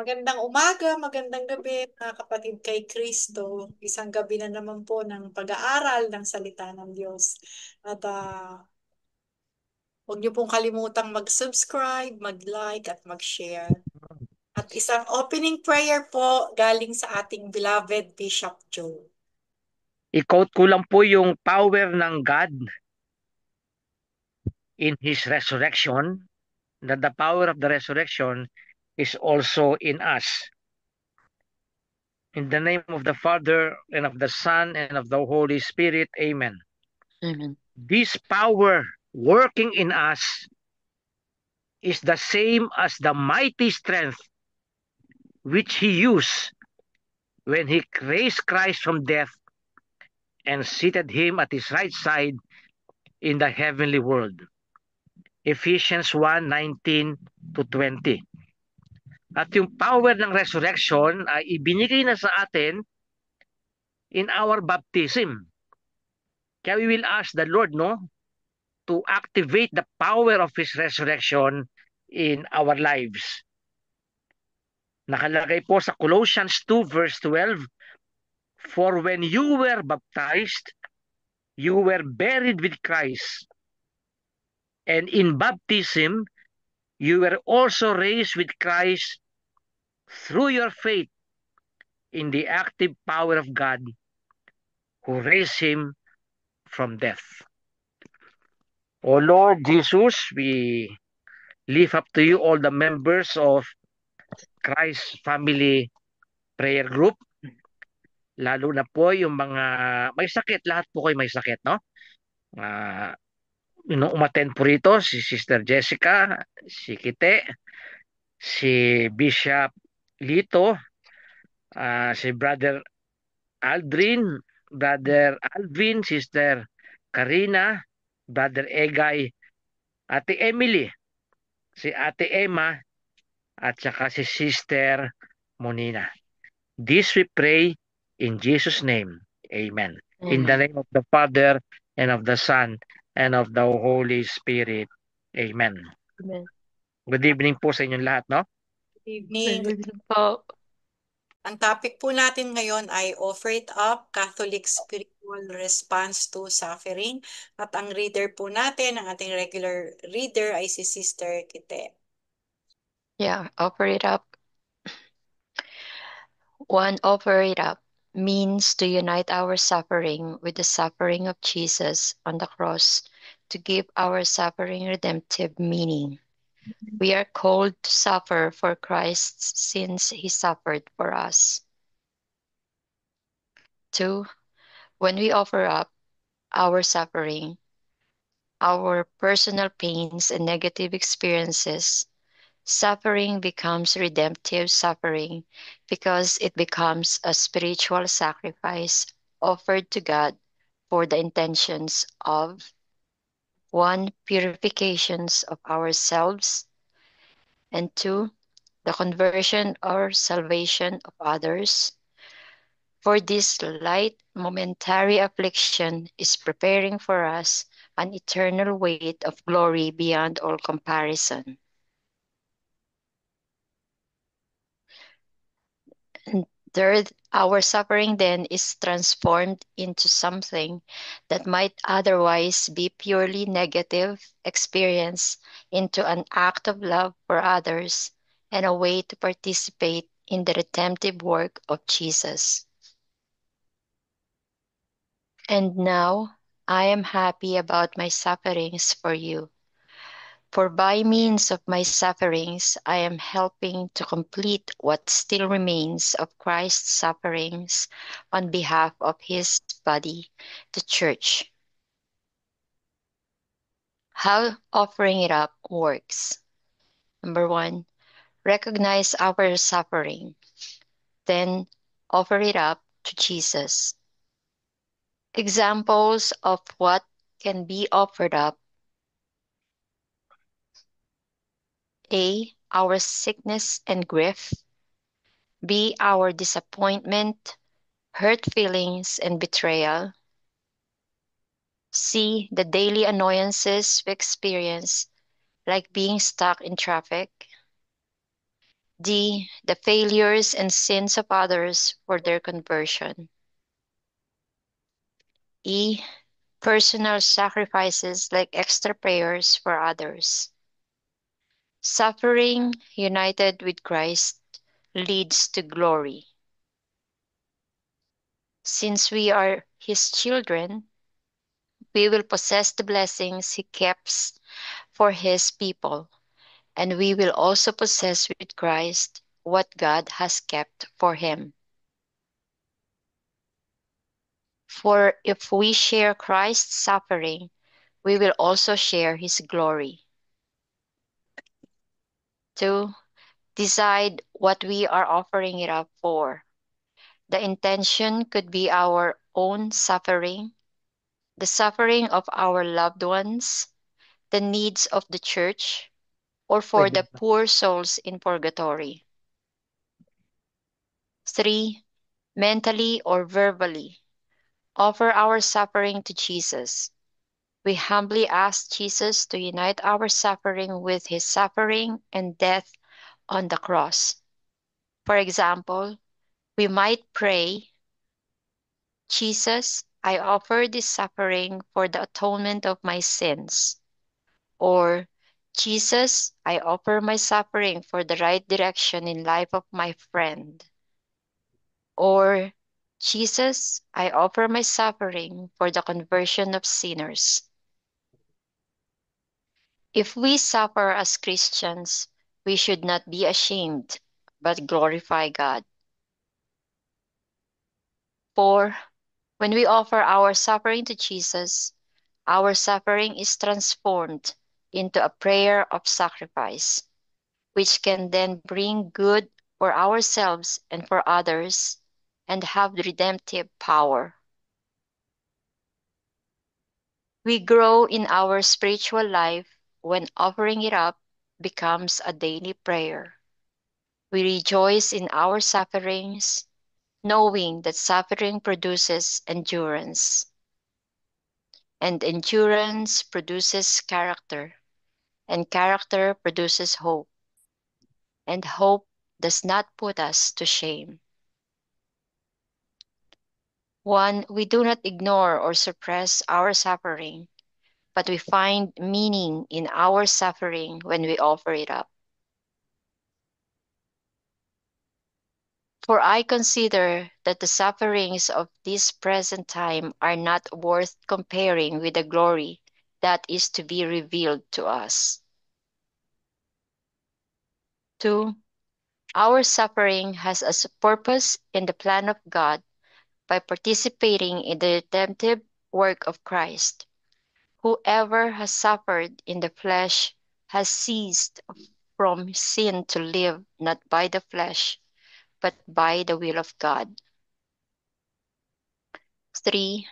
Magandang umaga, magandang gabi, mga kapatid kay Kristo. Isang gabi na naman po ng pag-aaral ng salita ng Diyos. At huwag niyo pong kalimutang mag-subscribe, mag-like, at mag-share. At isang opening prayer po galing sa ating beloved Bishop Joe. I-quote ko lang po yung power ng God in His resurrection, that the power of the resurrection is also in us. In the name of the Father, and of the Son, and of the Holy Spirit, Amen. Amen. This power working in us is the same as the mighty strength which He used when He raised Christ from death and seated Him at His right side in the heavenly world. Ephesians 1:19 to 20. At yung power ng resurrection ay ibinigay na sa atin in our baptism. Kaya we will ask the Lord, no, to activate the power of His resurrection in our lives. Nakalagay po sa Colossians 2 verse 12, for when you were baptized, you were buried with Christ, and in baptism, you were also raised with Christ through your faith in the active power of God who raised Him from death. O Lord Jesus, we lift up to you all the members of Christ Family Prayer Group, lalo na po yung mga may sakit, lahat po kayo may sakit, no? Uh, umattend po rito, si Sister Jessica, si Kite, si Bishop Lito, si Brother Aldrin, Brother Alvin, Sister Karina, Brother Egay, Ate Emily, si Ate Emma, at saka si Sister Monina. This we pray in Jesus' name. Amen. In the Amen. name of the Father, and of the Son, and of the Holy Spirit. Amen. Amen. Good evening po sa inyong lahat, no? Good evening. Po. Ang topic po natin ngayon ay Offer It Up, Catholic Spiritual Response to Suffering. At ang reader po natin, ang ating regular reader ay si Sister Kite. Yeah, offer it up. One, offer it up means to unite our suffering with the suffering of Jesus on the cross to give our suffering redemptive meaning. We are called to suffer for Christ since He suffered for us. Two, when we offer up our suffering, our personal pains and negative experiences, suffering becomes redemptive suffering because it becomes a spiritual sacrifice offered to God for the intentions of one, purifications of ourselves, and two, the conversion or salvation of others. For this light momentary affliction is preparing for us an eternal weight of glory beyond all comparison. And third, our suffering then is transformed into something that might otherwise be purely negative experience into an act of love for others and a way to participate in the redemptive work of Jesus. And now I am happy about my sufferings for you. For by means of my sufferings, I am helping to complete what still remains of Christ's sufferings on behalf of His body, the Church. How offering it up works. Number one, recognize our suffering. Then offer it up to Jesus. Examples of what can be offered up. A, our sickness and grief. B, our disappointment, hurt feelings, and betrayal. C, the daily annoyances we experience, like being stuck in traffic. D. The failures and sins of others for their conversion. E. Personal sacrifices like extra prayers for others. Suffering united with Christ leads to glory. Since we are His children, we will possess the blessings He keeps for His people, and we will also possess with Christ what God has kept for Him. For if we share Christ's suffering, we will also share His glory. 2. Decide what we are offering it up for. The intention could be our own suffering, the suffering of our loved ones, the needs of the church, or for Pwede the ba? poor souls in purgatory. 3. Mentally or verbally, offer our suffering to Jesus. We humbly ask Jesus to unite our suffering with His suffering and death on the cross. For example, we might pray, Jesus, I offer this suffering for the atonement of my sins. Or, Jesus, I offer my suffering for the right direction in life of my friend. Or, Jesus, I offer my suffering for the conversion of sinners. If we suffer as Christians, we should not be ashamed, but glorify God. 4. When we offer our suffering to Jesus, our suffering is transformed into a prayer of sacrifice, which can then bring good for ourselves and for others and have redemptive power. We grow in our spiritual life when offering it up becomes a daily prayer. We rejoice in our sufferings, knowing that suffering produces endurance, and endurance produces character, and character produces hope, and hope does not put us to shame. 1. We do not ignore or suppress our suffering, but we find meaning in our suffering when we offer it up. For I consider that the sufferings of this present time are not worth comparing with the glory that is to be revealed to us. 2. Our suffering has a purpose in the plan of God by participating in the redemptive work of Christ. Whoever has suffered in the flesh has ceased from sin to live not by the flesh, but by the will of God. 3.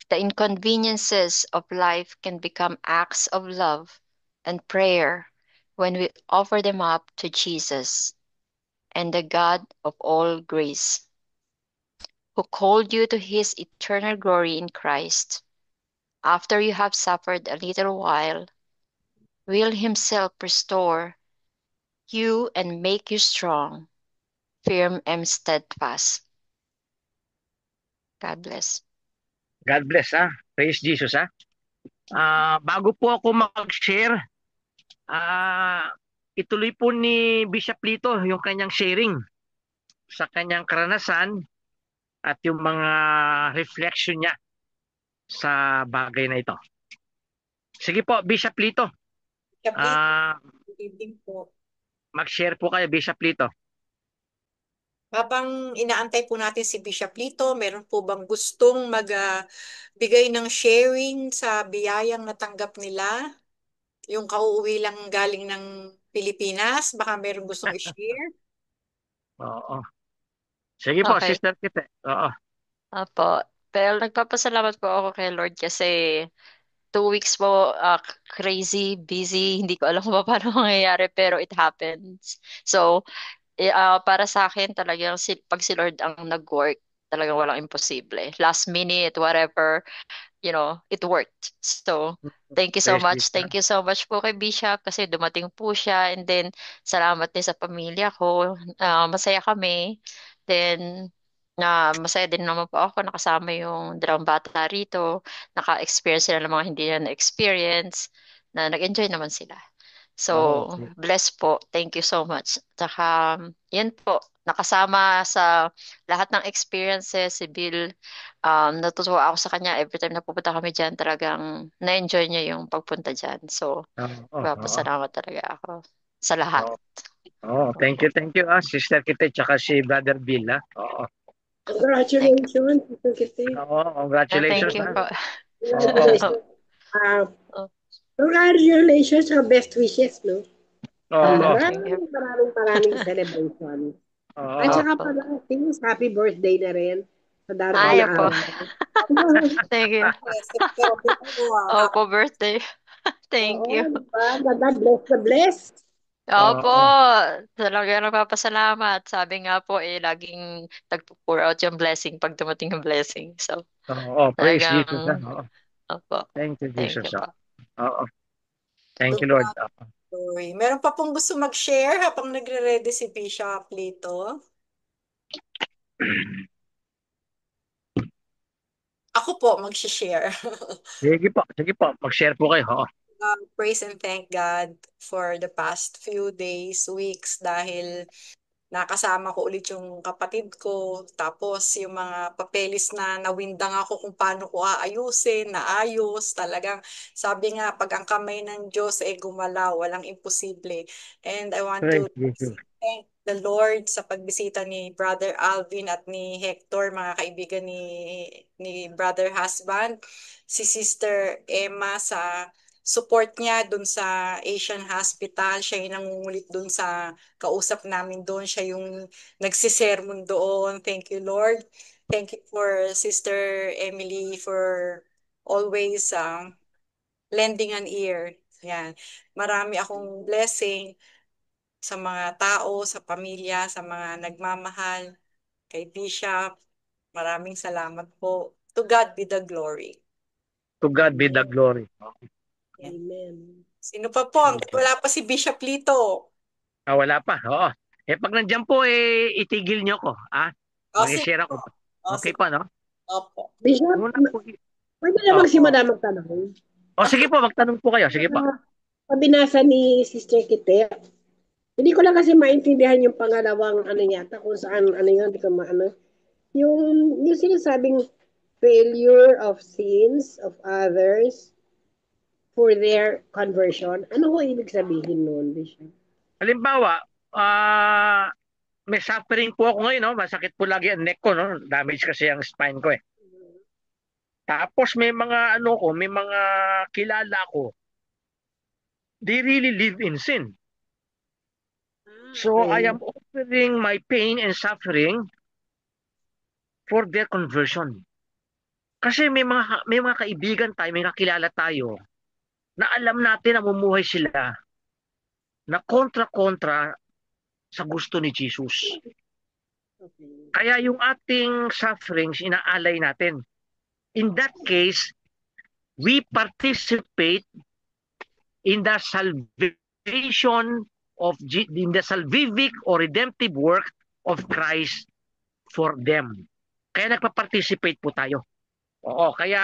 The inconveniences of life can become acts of love and prayer when we offer them up to Jesus and the God of all grace, who called you to His eternal glory in Christ. After you have suffered a little while, will Himself restore you and make you strong, firm and steadfast. God bless. God bless, ah. Praise Jesus, ah. Bago po ako mag-share, ah, ituloy po ni Bishop Lito yung kanyang sharing sa kanyang karanasan at yung mga reflection niya sa bagay na ito. Sige po, Bishop Lito. Bishop Lito, Ah, good evening po. mag-share po kayo, Bishop Lito. Habang inaantay po natin si Bishop Lito, meron po bang gustong magbigay ng sharing sa biyayang natanggap nila? Yung kauuwi lang galing ng Pilipinas, baka meron gustong i-share? Oo. Sige po, Okay. Sister Kite. Oo. Apo. Pero nagpapasalamat po ako kay Lord kasi 2 weeks po crazy, busy, hindi ko alam kung paano mangyayari pero it happens. So, para sa akin talagang pag si Lord ang nag-work, talagang walang imposible. Last minute, whatever, it worked. So, thank you so Praise be much. God. Thank you so much po kay Bishop kasi dumating po siya. And then, salamat din sa pamilya ko. Masaya kami. Then, masaya din naman po ako nakasama yung dalawang bata rito. Naka-experience sila ng mga hindi na na-experience na nag-enjoy naman sila. So, Okay. bless po. Thank you so much. Tsaka, yan po. Nakasama sa lahat ng experiences, si Bill, natutuwa ako sa kanya. Every time na pupunta kami dyan, talagang na-enjoy niya yung pagpunta dyan. So, Oo. salamat talaga ako sa lahat. Oo. Oo. Thank you, Sister Kitty, tsaka si Brother Bill, ha? Oo. Thank you. Congratulations, Sister Kitty. Oo, congratulations, Thank you ha? po. Oo. Ah, Oh, congratulations sa best wishes, no? Oo. thank you. Maraming celebration. At Oo. saka Opo. pala, since happy birthday na rin sa darating Ay, na opo. araw. Thank you. September po. Opo, birthday. Thank Oo, you. diba? God bless the blessed. Opo, Oo. talaga nagpapasalamat. Sabi nga po laging nagpo-pour out yung blessing pag dumating yung blessing. So, Oo. Praise Jesus, ha? talagang, Oo. opo, Thank you, thank Jesus, you ha? po. Oo. Thank To you, Lord. God glory. Meron pa pong gusto mag-share habang nagre-ready si Bishop Lito? Ako po mag-share. Sige po. Mag-share po kayo, oo. Praise and thank God for the past few days, weeks dahil nakasama ko ulit yung kapatid ko. Tapos yung mga papeles na nawindang ako kung paano ko aayusin, naayos. Talagang sabi nga, pag ang kamay ng Diyos ay gumalaw, walang imposible. And I want Praise to Jesus. thank the Lord sa pagbisita ni Brother Alvin at ni Hector, mga kaibigan ni Brother Husband. Si Sister Emma sa support niya dun sa Asian Hospital. Siya yung nangungulit dun sa kausap namin doon. Siya yung nagsisermon doon. Thank you, Lord. Thank you for Sister Emily for always lending an ear. Yan. Marami akong blessing sa mga tao, sa pamilya, sa mga nagmamahal, kay Bishop. Maraming salamat po. To God be the glory. To God be the glory. Okay. Yan. Amen. Sino pa po? Wala pa si Bishop Lito. Wala pa. Oo. Pag nandiyan po, itigil nyo ko. Sige Mag-share po. ako. Okay Sige. po, no? Opo. Bishop, Una po. pwede na Oo. magsimula magtanong. Sige po, magtanong po kayo. Sige po. Pabinasa ni Sister Kitty, hindi ko lang kasi maintindihan yung pangalawang ano yata, kung saan ano yun, hindi ko maano. Yung sinasabing failure of sins of others for their conversion. Ano ho ibig sabihin noon, Bishop? Halimbawa, may suffering po ako ngayon, no? Masakit po lagi ang neck ko, no? Damage kasi ang spine ko, eh. Tapos may mga kilala ko, they really live in sin. So I Okay. am offering my pain and suffering for their conversion. Kasi may mga kaibigan tayo, may kakilala tayo na alam natin na namumuhay sila na kontra-kontra sa gusto ni Jesus. Okay. Kaya yung ating sufferings, inaalay natin. In that case, we participate in the salvation in the salvific or redemptive work of Christ for them. Kaya nagpa-participate po tayo. Oo, kaya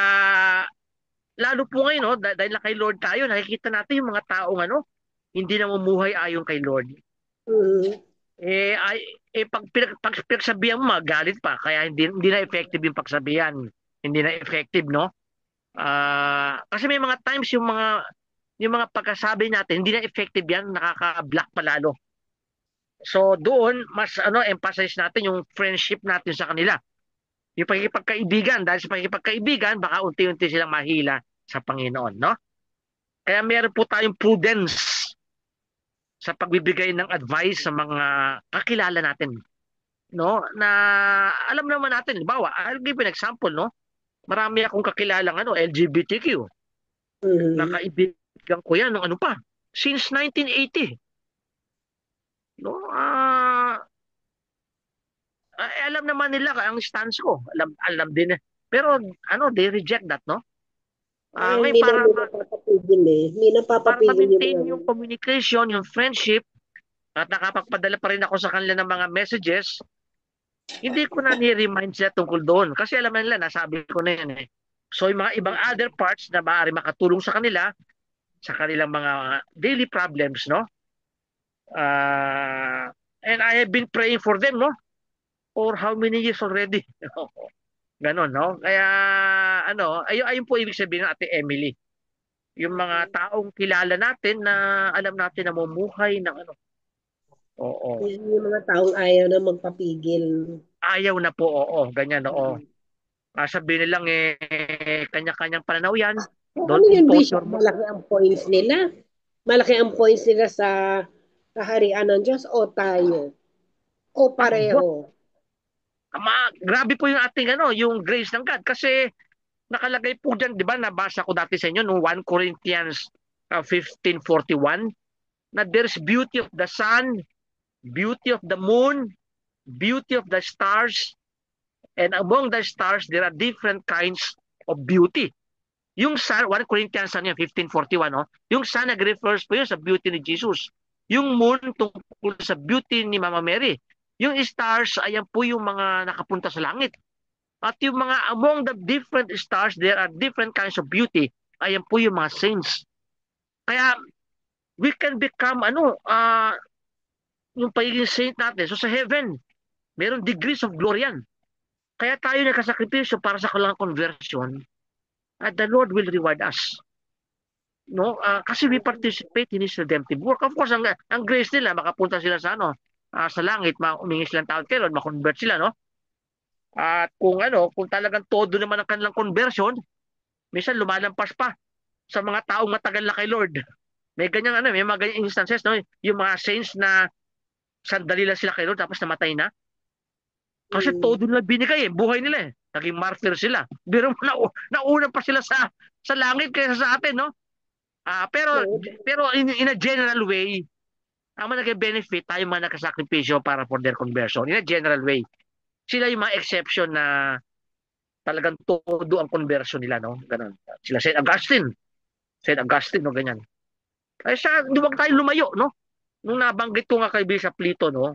lalo po ngayon, no, dahil na kay Lord tayo, nakikita natin yung mga taong hindi namumuhay ayon kay Lord. Mhm. Pag pinagsabihan mo, magalit pa. Kaya hindi na effective yung pagsabihan. Hindi na effective, no? Kasi may mga times yung mga pagkasabi natin, hindi na effective yan, nakaka-block pa lalo. So doon, mas emphasize natin yung friendship natin sa kanila. Yung pagkikipagkaibigan, dahil sa pagkikipagkaibigan, baka unti-unti silang mahila sa Panginoon, no? Kaya meron po tayong prudence sa pagbibigay ng advice sa mga kakilala natin, no? Na alam naman natin, halimbawa, I'll give you an example, no? Marami akong kakilalang LGBTQ. Na Mhm. kaibigan ko yan nung pa, since 1980. No? alam naman nila ang stance ko. Alam din. Pero they reject that, no? Ngayon, Hindi namin napapapigil eh. Hindi para napapapigil yung ma-maintain mga yung communication, yung friendship, at nakapagpadala pa rin ako sa kanila ng mga messages, hindi ko na ni-remind sila tungkol doon. Kasi alam na nila, nasabi ko na yan eh. So yung mga ibang other parts na maaari makatulong sa kanila, sa kanilang mga daily problems, no? And I have been praying for them, no? For how many years already? Ganon, no? Kaya, ayun po ibig sabihin ng Ate Emily. Yung mga taong kilala natin na alam natin na mamumuhay ng Oo. yung mga taong ayaw na magpapigil. Ayaw na po, oo. Ganyan, oo. Sabihin nilang kanya-kanyang pananaw yan. Ano Don't yun, impose Bishop? your Malaki ang points nila. Malaki ang points nila sa kaharian ng Diyos o tayo? O pareho? Grabe po yung ating yung grace ng God kasi nakalagay po diyan, 'di ba? Nabasa ko dati sa inyo no 1 Corinthians 15:41 na there's beauty of the sun, beauty of the moon, beauty of the stars, and among the stars there are different kinds of beauty. Yung sun, 1 Corinthians 15:41, no? Yung sun nag-refers po yun sa beauty ni Jesus. Yung moon tungkol sa beauty ni Mama Mary. Yung stars, ayan po yung mga nakapunta sa langit. At yung mga among the different stars, there are different kinds of beauty. Ayan po yung mga saints. Kaya we can become yung pagiging saint natin. So sa heaven, meron degrees of glory yan. Kaya tayo nagkasakripisyo para sa kanilang conversion at the Lord will reward us. No? Kasi we participate in His redemptive work. Of course, ang grace nila, makapunta sila sa sa langit, umingi silang tawad kay Lord, makonvert sila, no? At kung talagang todo naman ang kanilang conversion, minsan lumalampas pa sa mga taong matagal na kay Lord. May may mga ganyang instances, no? Yung mga saints na sandali lang sila kay Lord tapos namatay na. Kasi todo nila binigay buhay nila eh. Naging martyr sila. Pero nauna pa sila sa langit kaysa sa atin, no? Pero in a general way, ang mga nag-benefit tayo mga nakasakripisyo para for their conversion. In a general way. Sila yung mga exception na talagang todo ang conversion nila, no? Ganun. Sila St. Augustine. St. Augustine, no? Ganyan. Ay huwag tayo lumayo, no? Nung nabanggit ko nga kay Bishop Lito, no?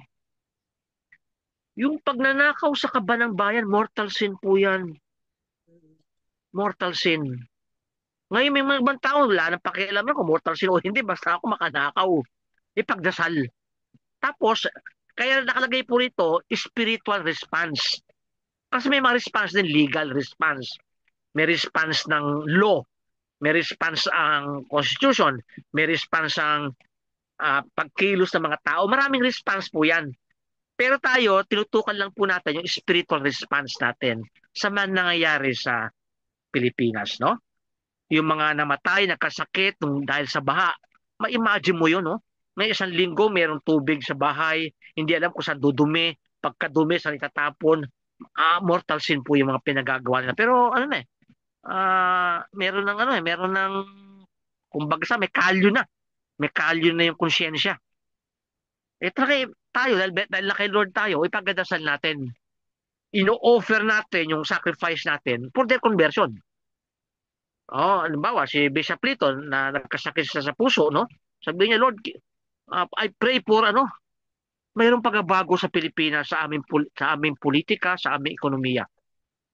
Yung pagnanakaw sa kabanang bayan, mortal sin po yan. Mortal sin. Ngayon may mga ibang tao, wala nang pakialam kung mortal sin o hindi, basta ako makanakaw. Ipagdasal. Tapos, kaya nakalagay po rito, spiritual response. Kasi may mga response din, legal response. May response ng law. May response ang constitution. May response ang pagkilos ng mga tao. Maraming response po yan. Pero tayo, tinutukan lang po natin yung spiritual response natin sa mga nangyayari sa Pilipinas, no? Yung mga namatay, nagkasakit dahil sa baha. Ma-imagine mo yun, no? May isang linggo, mayroong tubig sa bahay, hindi alam kung saan dudumi, pagkadumi, saan itatapon. Mortal sin po yung mga pinagagawa nila. Pero meron ng kumbaga may kalyo na. May kalyo na yung konsyensya. Tayo, dahil na kay Lord tayo, ipagdasal natin. Ino-offer natin yung sacrifice natin for their conversion. Halimbawa, si Bishop Liton na nagkasakit sa puso, no? Sabi niya, Lord, I pray for mayroong pagbabago sa Pilipinas, sa aming politika, sa aming ekonomiya.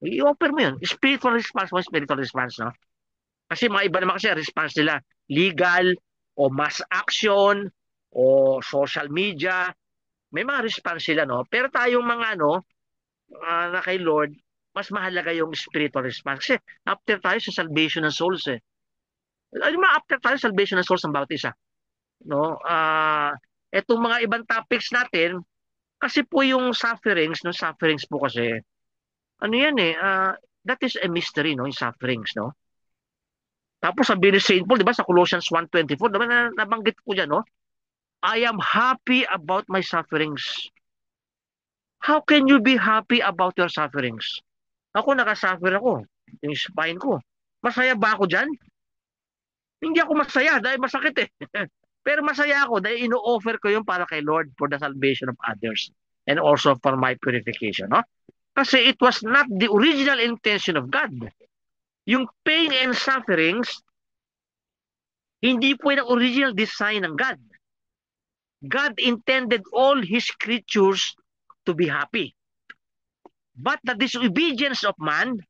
I-offer mo yun. Spiritual response, no? Kasi mga iba naman kasi response nila, legal, o mass action, o social media, may mga response sila, no? Pero tayong mga na kay Lord, mas mahalaga yung spiritual response. Kasi after tayo sa salvation ng souls eh. After tayo sa salvation ng souls ng bawat isa. No? Etong mga ibang topics natin, kasi po yung sufferings, no? Sufferings po kasi, yan eh, that is a mystery, no? Yung sufferings, no? Tapos sabi ni St. Paul, di ba, sa Colossians 1:24, diba nabanggit ko dyan, no? I am happy about my sufferings. How can you be happy about your sufferings? Ako, nakasuffer ako. Yung spine ko. Masaya ba ako dyan? Hindi ako masaya dahil masakit eh. Pero masaya ako dahil ino-offer ko yun para kay Lord for the salvation of others. and also for my purification. No? Kasi it was not the original intention of God. Yung pain and sufferings, hindi po yung original design ng God. God intended all His creatures to be happy. But the disobedience of man,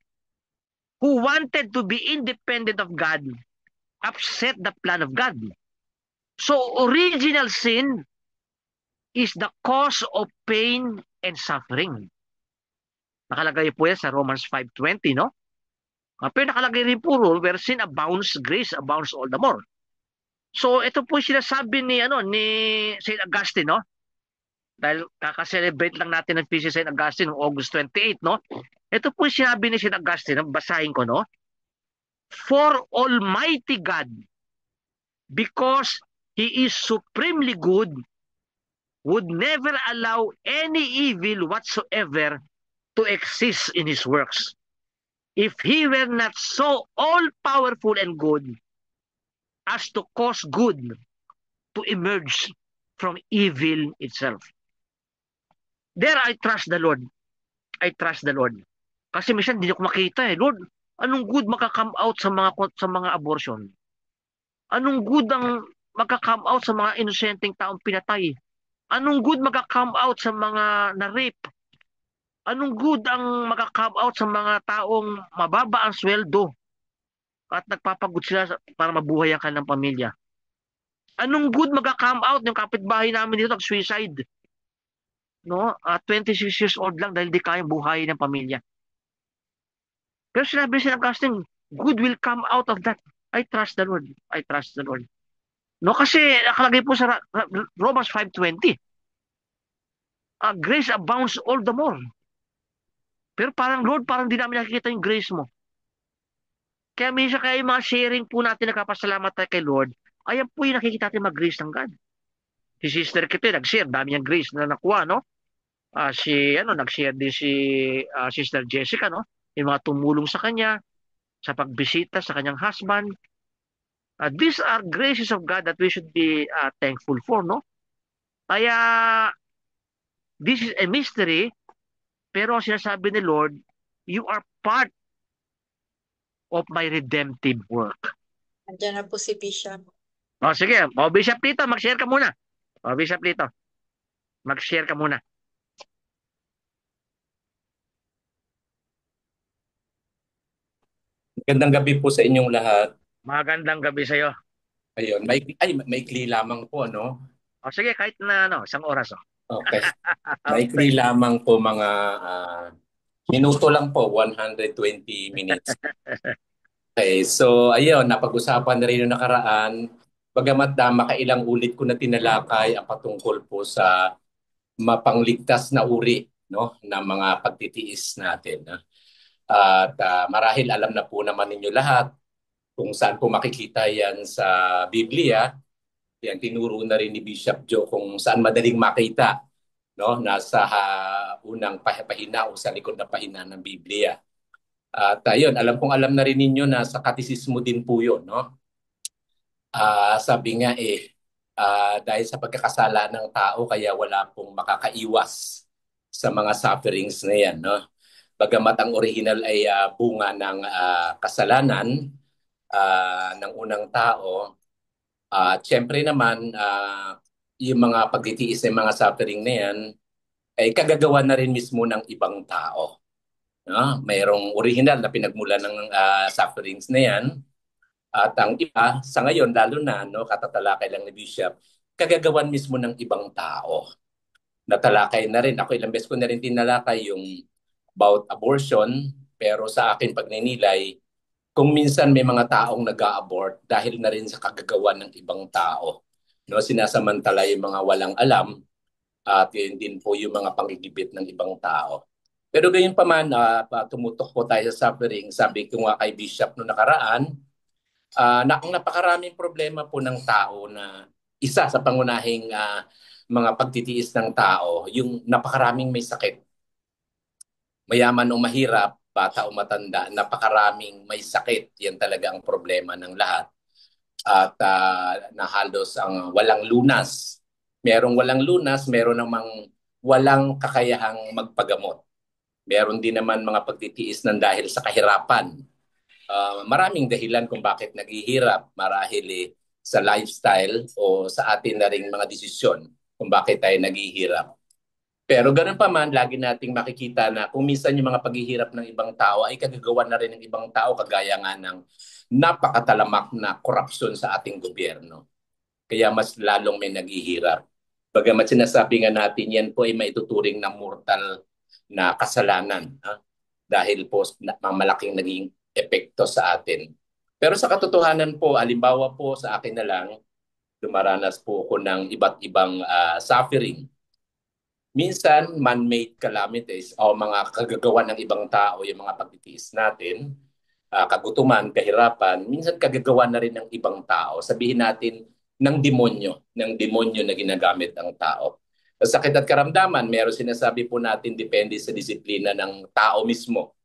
who wanted to be independent of God, upset the plan of God. So original sin is the cause of pain and suffering. Nakalagay po yan sa Romans 5:20, no? Pero nakalagay rin po rule, where sin abounds, grace abounds all the more. So ito po sinasabi ni St. Augustine, no? Dahil kaka-celebrate lang natin ng feast of St. Augustine noong August 28, no? Ito po sinabi ni St. Augustine, basahin ko, no? For Almighty God, because He is supremely good, would never allow any evil whatsoever to exist in His works. If He were not so all-powerful and good as to cause good to emerge from evil itself. There I trust the Lord. I trust the Lord. Kasi minsan hindi ko makita Lord, anong good makakome out sa mga abortion? Anong good ang magka-come out sa mga inosenteng taong pinatay? Anong good magka-come out sa mga na-rape? Anong good ang magka-come out sa mga taong mababa ang sweldo at nagpapagod sila para mabuhay ang kanilang pamilya? Anong good magka-come out yung kapitbahay namin dito nag-suicide? No? 26 years old lang dahil di kayang buhayin ng pamilya. Pero sinabi siya ng casting, good will come out of that. I trust the Lord. I trust the Lord. No, kasi nakalagay po sa Romans 5:20. Grace abounds all the more. Pero parang Lord, parang di namin nakikita yung grace mo. Kaya minsan kaya yung mga sharing po natin nakapasalamat tayo kay Lord, ayan po yung nakikita natin mag-grace ng God. Si Sister Kitty nag-share, dami niyang grace na nakuha, no? Nag-share din si Sister Jessica, no? Yung mga tumulong sa kanya, sa pagbisita sa kanyang husband. These are graces of God that we should be thankful for, no? Kaya, this is a mystery, pero ang sinasabi ni Lord, you are part of my redemptive work. Andiyan na po si Bishop. Sige. Bishop Lito, mag-share ka muna. Bishop Lito, mag-share ka muna. Magandang gabi po sa inyong lahat. Magandang gabi sa iyo. Ayun, maikli lamang po, no? Sige, kahit na isang oras. Okay. Maikli lamang po, mga minuto lang po, 120 minutes. Okay, so ayun, napag-usapan na rin yung nakaraan. Bagamat makailang ulit ko na tinalakay ang patungkol po sa mapangligtas na uri, no, ng mga pagtitiis natin. At marahil alam na po naman ninyo lahat kung saan po makikita yan sa Biblia. Yan, tinuro na rin ni Bishop Joe kung saan madaling makita, no? Nasa unang pahina o sa likod na pahina ng Biblia. At ayun, alam na rin ninyo na sa katisismo din po yun, no? Sabi nga dahil sa pagkakasala ng tao, kaya wala pong makakaiwas sa mga sufferings na yan, no? Bagamat ang original ay bunga ng kasalanan ng unang tao, siyempre naman, yung mga pagtitiis ng mga suffering na yan, ay kagagawa na rin mismo ng ibang tao. No? Mayroong original na pinagmulan ng sufferings na yan. At ang iba, sa ngayon, lalo na, no, katatalakay lang ni Bishop, kagagawan mismo ng ibang tao. Natalakay na rin. Ako ilang beses ko na rin tinalakay yung about abortion, pero sa akin pagninilay, kung minsan may mga taong nag-a-abort dahil na rin sa kagagawa ng ibang tao. No, sinasamantala yung mga walang alam at yun din po yung mga pangigibit ng ibang tao. Pero gayon pa man, tumutok po tayo sa suffering. Sabi ko nga kay Bishop no nakaraan, ang napakaraming problema po ng tao na isa sa pangunahing mga pagtitiis ng tao, yung napakaraming may sakit. Mayaman o mahirap, bata o matanda, napakaraming may sakit. Yan talaga ang problema ng lahat. At na halos ang walang lunas. Merong walang lunas, meron namang walang kakayahang magpagamot. Meron din naman mga pagtitiis ng dahil sa kahirapan. Maraming dahilan kung bakit naghihirap, marahil sa lifestyle o sa atin na ring mga desisyon kung bakit tayo naghihirap. Pero ganun pa man, lagi nating makikita na kung minsan yung mga paghihirap ng ibang tao ay kagagawa na rin ng ibang tao, kagaya nga ng napakatalamak na korupsyon sa ating gobyerno. Kaya mas lalong may naghihirap. Bagamat sinasabi nga natin yan po ay maituturing na mortal na kasalanan. Dahil po malaking naging epekto sa atin. Pero sa katotohanan po, alimbawa po sa akin na lang, dumaranas po ako ng iba't ibang suffering. Minsan, man-made calamities o mga kagagawa ng ibang tao, yung mga pagtitiis natin, kagutuman, kahirapan, minsan kagagawa na rin ng ibang tao. Sabihin natin ng demonyo na ginagamit ang tao. Sa sakit at karamdaman, meron sinasabi po natin depende sa disiplina ng tao mismo.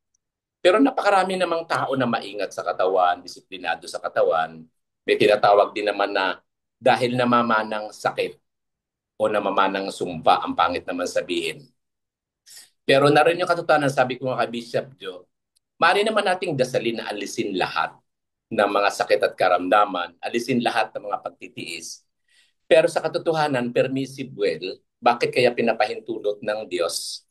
Pero napakarami namang tao na maingat sa katawan, disiplinado sa katawan. May tinatawag din naman na dahil namamanang sakit o namamanang sumpa, ang pangit naman sabihin. Pero narin yung katotohanan, sabi ko nga kay Bishop Joe, maaari naman nating dasalin na alisin lahat ng mga sakit at karamdaman, alisin lahat ng mga pagtitiis. Pero sa katotohanan, permissive will, bakit kaya pinapahintulot ng Diyos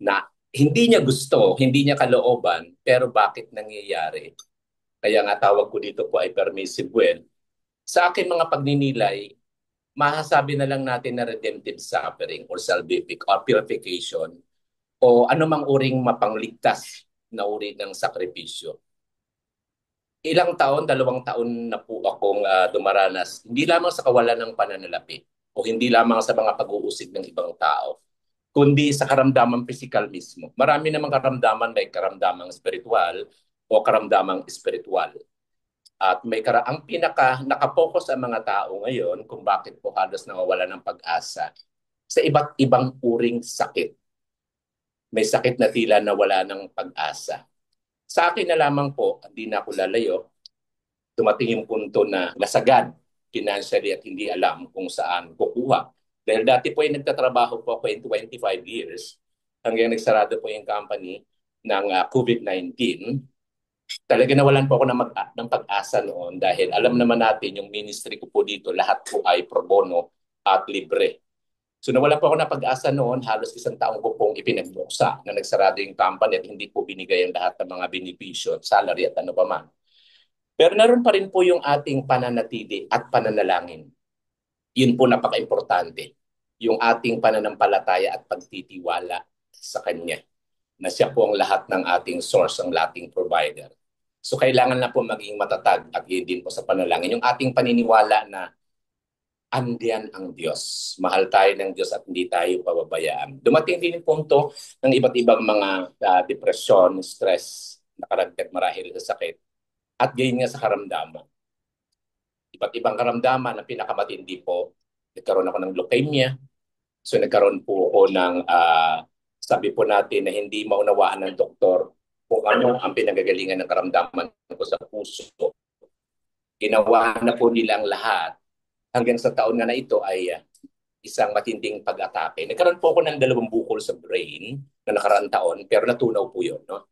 na hindi niya gusto, hindi niya kalooban, pero bakit nangyayari? Kaya nga tawag ko dito po ay permissive will. Sa akin mga pagninilay, masasabi na lang natin na redemptive suffering or salvific or purification o anumang uring mapangligtas na uri ng sakripisyo. Ilang taon, 2 taon na po akong dumaranas, hindi lamang sa kawalan ng pananalapi o hindi lamang sa mga pag-uusig ng ibang tao, kundi sa karamdamang physical mismo. Marami namang karamdaman, may karamdamang spiritual o karamdamang spiritual. At ang pinaka nakapokus ang mga tao ngayon kung bakit po halos nawawala ng pag-asa sa iba't ibang uring sakit. May sakit na tila na wala ng pag-asa. Sa akin na lamang po, hindi na ako lalayo, dumating yung punto na nasagad financially at hindi alam kung saan kukuha. Dahil dati po ay nagtatrabaho po ako in 25 years hanggang nagsarado po yung company ng COVID-19. Talaga nawalan po ako ng pag-asa noon dahil alam naman natin yung ministry ko po dito, lahat po ay pro bono at libre. So nawalan po ako ng pag-asa noon, halos 1 taon ko pong ipinagbuksa na nagsarado yung company at hindi po binigay ang lahat ng mga benepisyo, salary at ano pa man. Pero naroon pa rin po yung ating pananatili at pananalangin. Yun po napaka-importante. Yung ating pananampalataya at pagtitiwala sa Kanya. Na siya po ang lahat ng ating source, ang ating provider. So kailangan na po maging matatag at yun din po sa panalangin. Yung ating paniniwala na andiyan ang Diyos. Mahal tayo ng Diyos at hindi tayo pababayaan. Dumating din yung punto ng iba't ibang mga depression, stress, nakaragdag marahil sa sakit. At gayon nga sa karamdaman. Iba't ibang karamdaman, ang pinakamatindi po, nagkaroon ako ng leukemia. So nagkaroon po ako ng, sabi po natin na hindi maunawaan ng doktor kung ano ang pinagagalingan ng karamdaman ko sa puso. Ginawa na po nila ang lahat. Hanggang sa taon nga na ito ay isang matinding pag-atake. Nagkaroon po ako ng 2 bukol sa brain na nakaraang taon, pero natunaw po yun. No?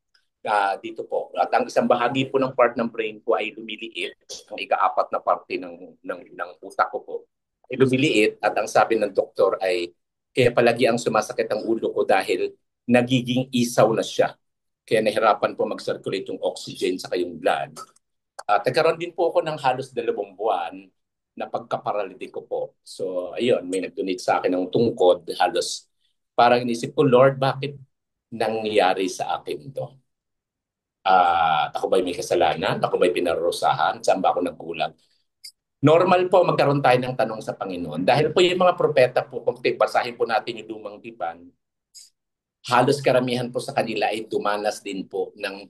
Dito po. At ang isang bahagi po ng part ng brain ko ay lumiliit. Ang ika-4 na parte ng utak ko po ay lumiliit. At ang sabi ng doktor ay kaya palagi ang sumasakit ang ulo ko dahil nagiging isaw na siya. Kaya nahirapan po mag-circulate yung oxygen sa kayong blood. At nagkaroon din po ako ng halos 2 buwan na pagkaparalitik ko po. So, ayun, may nag-donate sa akin ng tungkod. Halos parang inisip ko, Lord, bakit nangyari sa akin to? Ako ba'y may kasalanan? Ako ba'y pinarusahan? Saan ba ako nagkulang? Normal po magkaroon tayo ng tanong sa Panginoon. Dahil po yung mga propeta po, kung basahin po natin yung lumang tipan, halos karamihan po sa kanila ay dumanas din po ng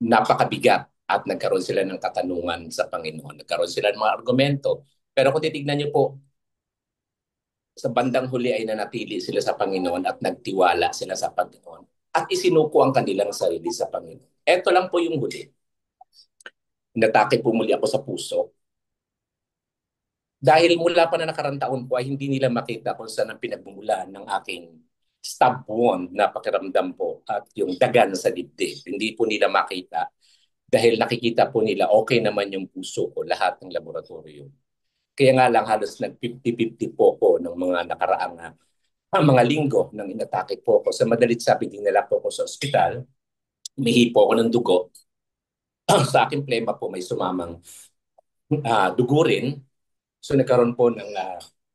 napakabigat at nagkaroon sila ng katanungan sa Panginoon. Nagkaroon sila ng mga argumento. Pero kung titignan niyo po, sa bandang huli ay nanatili sila sa Panginoon at nagtiwala sila sa Panginoon at isinuko ang kanilang sarili sa Panginoon. Ito lang po yung huli. Natake po muli ako sa puso. Dahil mula pa na nakarang taon po ay hindi nila makita kung saan ang pinagmumulan ng aking stab wound na pakiramdam po at yung dagan sa dibdib. Hindi po nila makita dahil nakikita po nila okay naman yung puso ko, lahat ng laboratorio. Kaya nga lang halos nag-50-50 po ko ng mga nakaraang mga linggo nang inatake po ko. Sa madalit sabi, dinala po ko sa ospital. Umihi po ako ng dugo. Sa aking plema po may sumamang dugo rin. So nagkaroon po ng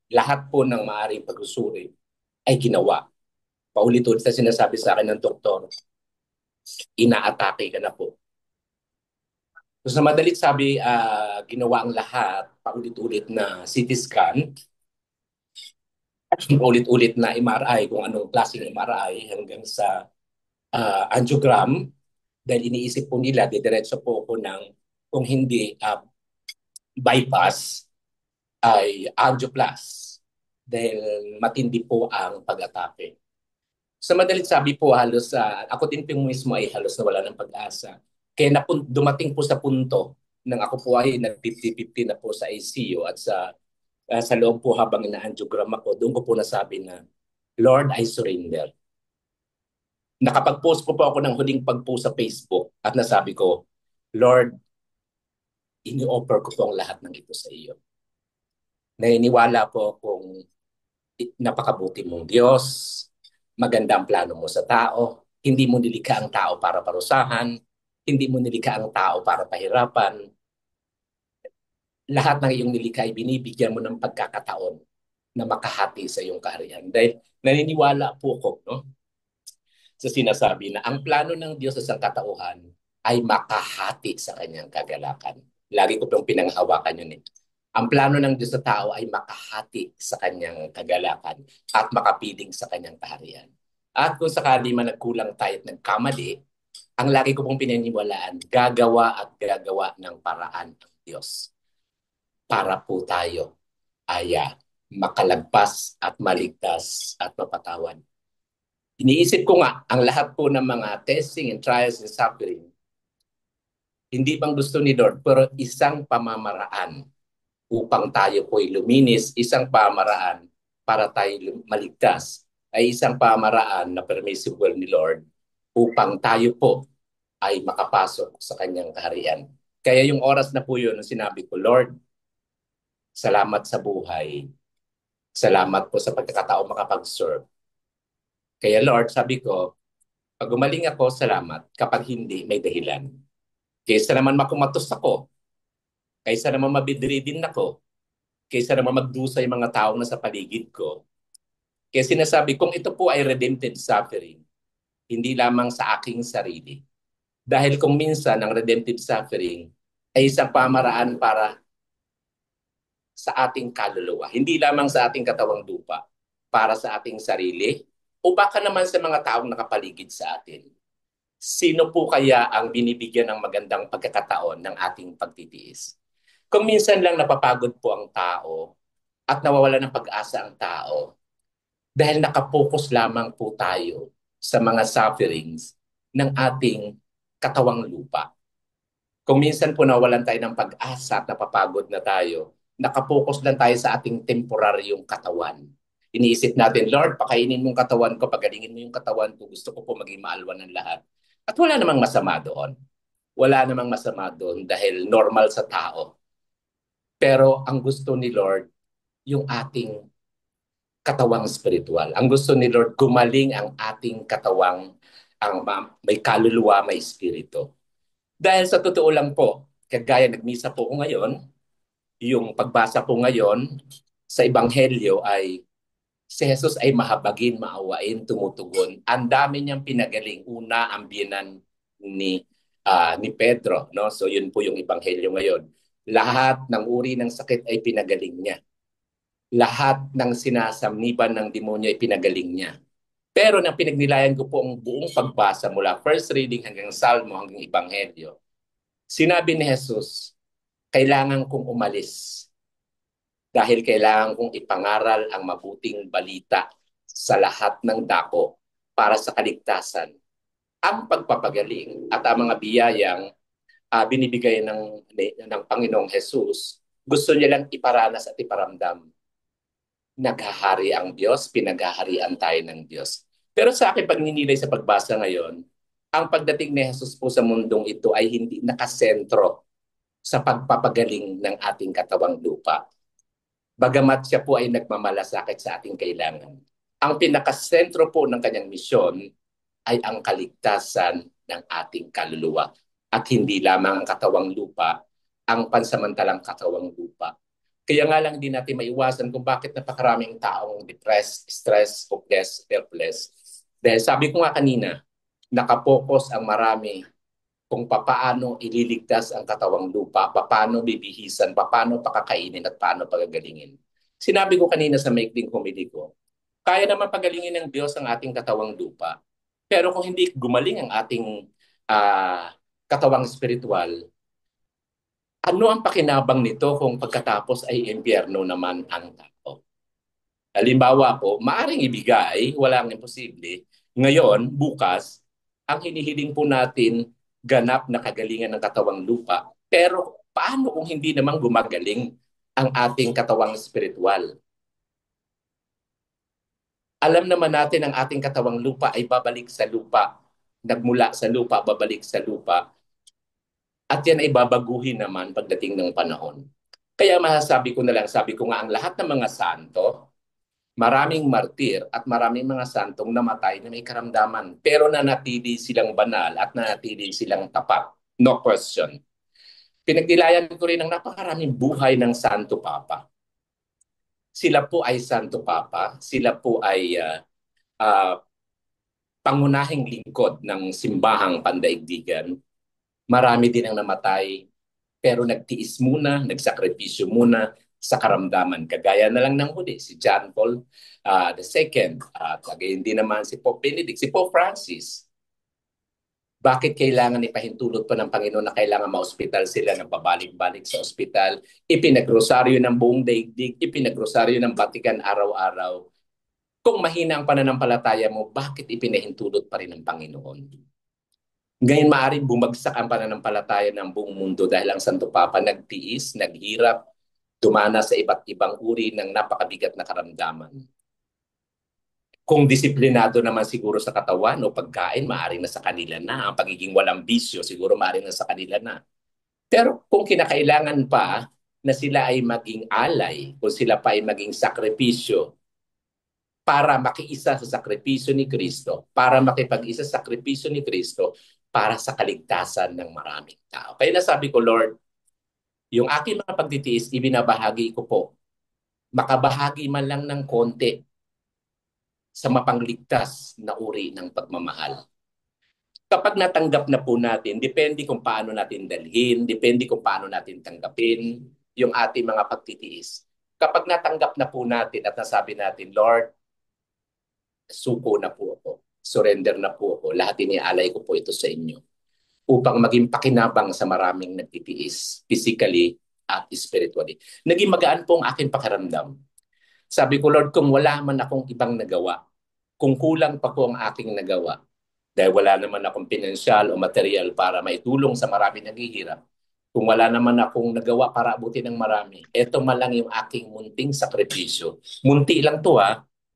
lahat po ng maaaring pagsusuri ay ginawa. Paulit-ulit na sinasabi sa akin ng doktor, inaatake ka na po. So sa madalit sabi, ginawa ang lahat, paulit-ulit na CT scan, paulit-ulit na MRI, kung anong klaseng MRI, hanggang sa angiogram, dahil iniisip po nila, didiretso po ako ng, kung hindi bypass, ay angioplas, dahil matindi po ang pag-atake. Sa madalit sabi po, halos ako din po mismo ay halos nawala ng pag-asa. Kaya dumating po sa punto nang ako po ay nag-50-50 na po sa ICU at sa loob po habang ina-angiogram ako, doon ko po nasabi na, Lord, I surrender. Nakapag-post po ako ng huling pag-post sa Facebook at nasabi ko, Lord, ini-offer ko po ang lahat ng ito sa iyo. Naniniwala po akong napakabuti mong Diyos, maganda ang plano mo sa tao, hindi mo nilikha ang tao para parusahan, hindi mo nilikha ang tao para pahirapan. Lahat ng iyong nilikha ay binibigyan mo ng pagkakataon na makahati sa iyong kaharian. Dahil naniniwala po ako sa sinasabi na ang plano ng Diyos sa sangkatauhan ay makahati sa kanyang kagalakan. Lagi ko pong pinanghawakan yun. Ang plano ng Diyos sa tao ay makahati sa kanyang kagalakan at makapiling sa kanyang kaharian. At kung sakali man nagkulang tayo at nagkamali, ang lagi ko pong pinaniwalaan, gagawa at gagawa ng paraan ng Diyos para po tayo ay makalagpas at maligtas at mapatawad. Iniisip ko nga, ang lahat po ng mga testing and trials and suffering, hindi bang gusto ni Lord, pero isang pamamaraan upang tayo po'y luminis, isang pamamaraan para tayo maligtas, ay isang pamamaraan na permissible ni Lord upang tayo po ay makapasok sa kanyang kaharian. Kaya yung oras na po yun, sinabi ko, Lord, salamat sa buhay. Salamat po sa pagkakataon makapag-serve. Kaya Lord, sabi ko, pag gumaling ako, salamat. Kapag hindi, may dahilan. Kaysa naman makumatos ako, kaysa naman mabidridin ako, kaysa naman magdusa yung mga taong nasa paligid ko. Kaya sinasabi, kung ito po ay redemptive suffering, hindi lamang sa aking sarili. Dahil kung minsan ang redemptive suffering ay isang pamaraan para sa ating kaluluwa. Hindi lamang sa ating katawang lupa, para sa ating sarili, o baka naman sa mga taong nakapaligid sa atin. Sino po kaya ang binibigyan ng magandang pagkakataon ng ating pagtitiis? Kung minsan lang napapagod po ang tao at nawawala ng pag-asa ang tao dahil nakapokus lamang po tayo sa mga sufferings ng ating katawang lupa. Kung minsan po nawalan tayo ng pag-asa at napapagod na tayo, nakapokus lang tayo sa ating temporaryong katawan. Iniisip natin, Lord, pakainin mong katawan ko, pagalingin mo yung katawan ko, gusto ko po maging maalwan ng lahat. At wala namang masama doon. Wala namang masama doon dahil normal sa tao. Pero ang gusto ni Lord, yung ating katawang spiritual. Ang gusto ni Lord, gumaling ang ating katawang may kaluluwa, may espiritu. Dahil sa totoo lang po, kagaya nagmisa po ko ngayon, yung pagbasa po ngayon sa Ebanghelyo ay si Jesus ay mahabagin, maawain, tumutugon. Ang dami niyang pinagaling. Una, ang biyenan ni Pedro. No? So yun po yung Ebanghelyo ngayon. Lahat ng uri ng sakit ay pinagaling niya. Lahat ng sinasamniban ng demonyo ay pinagaling niya. Pero nang pinagnilayan ko po ang buong pagbasa mula first reading hanggang Salmo hanggang Ebanghelyo, sinabi ni Jesus, kailangan kong umalis dahil kailangan kong ipangaral ang mabuting balita sa lahat ng dako para sa kaligtasan, ang pagpapagaling at ang mga biyayang binibigay ng Panginoong Jesus. Gusto niya lang iparanas at iparamdam. Naghahari ang Diyos, pinaghaharian tayo ng Diyos. Pero sa akin pagninilay sa pagbasa ngayon, ang pagdating ni Jesus po sa mundong ito ay hindi nakasentro sa pagpapagaling ng ating katawang lupa. Bagamat siya po ay nagmamalasakit sa ating kailangan. Ang pinakasentro po ng kanyang misyon ay ang kaligtasan ng ating kaluluwa at hindi lamang ang katawang lupa, ang pansamantalang katawang lupa. Kaya nga lang hindi natin maiwasan kung bakit napakaraming taong depressed, stressed, hopeless, helpless. Dahil sabi ko nga kanina, nakapokus ang marami kung papaano ililigtas ang katawang lupa, paano bibihisan, paano pakakainin at paano pagagalingin. Sinabi ko kanina sa maikling humili ko, kaya naman pagalingin ng Diyos ang ating katawang lupa. Pero kung hindi gumaling ang ating katawang spiritual, ano ang pakinabang nito kung pagkatapos ay impyerno naman ang tao? Halimbawa po, maaring ibigay, walang imposible. Ngayon, bukas, ang hinihiling po natin ganap na kagalingan ng katawang lupa. Pero paano kung hindi naman gumagaling ang ating katawang spiritual? Alam naman natin ang ating katawang lupa ay babalik sa lupa. Nagmula sa lupa, babalik sa lupa. At yan ay babaguhin naman pagdating ng panahon. Kaya masasabi ko na lang, sabi ko nga ang lahat ng mga santo, maraming martir at maraming mga santong namatay na may karamdaman. Pero nanatili silang banal at nanatili silang tapat. No question. Pinagnilayan ko rin ang napakaraming buhay ng Santo Papa. Sila po ay Santo Papa. Sila po ay pangunahing lingkod ng simbahang pandaigdigan. Marami din ang namatay, pero nagtiis muna, nagsakripisyo muna sa karamdaman. Kagaya na lang ng huli, si John Paul II, kagayon din naman si Pope Benedict, si Pope Francis. Bakit kailangan ipahintulot pa ng Panginoon na kailangan ma-hospital sila, nagpabalik-balik sa ospital, ipinagrosaryo ng buong daigdig, ipinagrosaryo ng Vatican araw-araw. Kung mahina ang pananampalataya mo, bakit ipinahintulot pa rin ng Panginoon? Ngayon maaaring bumagsak ang pananampalataya ng buong mundo dahil ang Santo Papa nagtiis, naghirap, dumana sa iba't ibang uri ng napakabigat na karamdaman. Kung disiplinado naman siguro sa katawan o pagkain, maaaring nasa kanila na. Ang pagiging walang bisyo, siguro maaaring nasa kanila na. Pero kung kinakailangan pa na sila ay maging alay, kung sila pa ay maging sakripisyo para makiisa sa sakripisyo ni Kristo, para makipag-isa sa sakripisyo ni Kristo, para sa kaligtasan ng maraming tao. Kaya nasabi ko, Lord, yung aking mga pagtitiis, ibinabahagi ko po. Makabahagi man lang ng konti sa mapangligtas na uri ng pagmamahal. Kapag natanggap na po natin, depende kung paano natin dalhin, depende kung paano natin tanggapin yung ating mga pagtitiis. Kapag natanggap na po natin at nasabi natin, Lord, suko na po ako, surrender na po ako, lahat inialay ko po ito sa inyo upang maging pakinabang sa maraming nagtitiis, physically at spiritually. Naging magaan po ang aking pakiramdam. Sabi ko, Lord, kung wala man akong ibang nagawa, kung kulang pa po ang aking nagawa, dahil wala naman akong pinansyal o material para maitulong sa marami naghihirap, kung wala naman akong nagawa para abutin ng marami, eto man lang yung aking munting sakripisyo. Munti lang to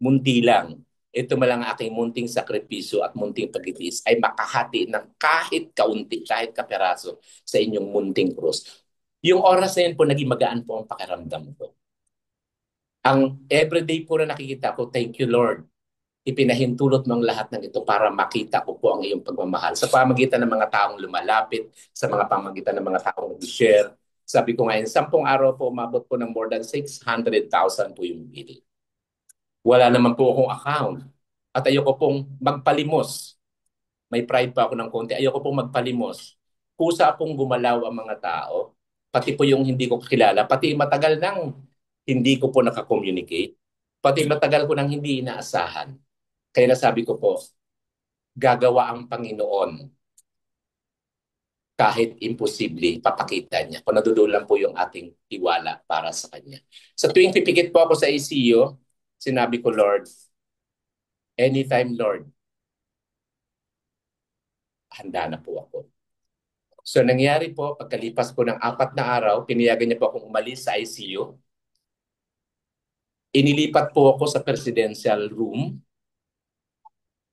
munti lang. Ito man lang aking munting sakripisyo at munting pagtitiis ay makahati ng kahit kaunti, kahit kaperaso sa inyong munting krus. Yung oras na yun po, naging magaan po ang pakiramdam ko. Ang everyday po na nakikita ko, thank you Lord. Ipinahintulot mo ang lahat ng ito para makita ko po ang iyong pagmamahal sa pamagitan ng mga taong lumalapit, sa mga pamagitan ng mga taong nag-share. Sabi ko ngayon, 10 araw po, umabot po ng more than 600,000 po yung bill. Wala naman po akong account. At ayoko pong magpalimos. May pride pa ako ng konti. Ayoko pong magpalimos. Kusa pong gumalaw ang mga tao. Pati po yung hindi ko kakilala. Pati matagal nang hindi ko po nakakommunicate. Pati matagal ko nang hindi inaasahan. Kaya nasabi ko po, gagawa ang Panginoon kahit imposible, papakita niya. Kung nadudulan po yung ating tiwala para sa Kanya. Sa tuwing pipikit po ako sa ICU, sinabi ko, Lord, anytime, Lord, handa na po ako. So nangyari po, pagkalipas po ng 4 na araw, piniyagan niya po akong umalis sa ICU. Inilipat po ako sa presidential room.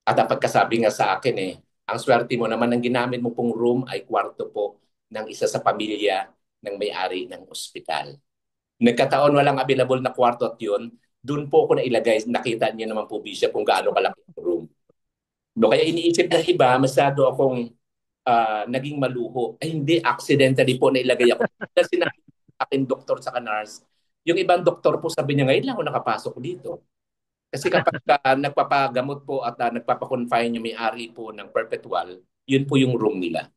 At ang pagkasabi nga sa akin ang swerte mo naman ang ginamit mo pong room ay kwarto po ng isa sa pamilya ng may-ari ng ospital. Nagkataon walang available na kwarto at yun, doon po ako nailagay. Nakita niyo naman po, Bishop, kung gaano kalaki ang room. No, kaya iniisip ng iba, masyado akong naging maluho. Ay hindi, accidentally po nailagay ako. Kasi sinabi aking doktor sa nurse, yung ibang doktor po sabi niya, ngayon lang ako nakapasok dito. Kasi kapag nagpapagamot po at nagpapakonfine yung may-ari po ng perpetual, yun po yung room nila.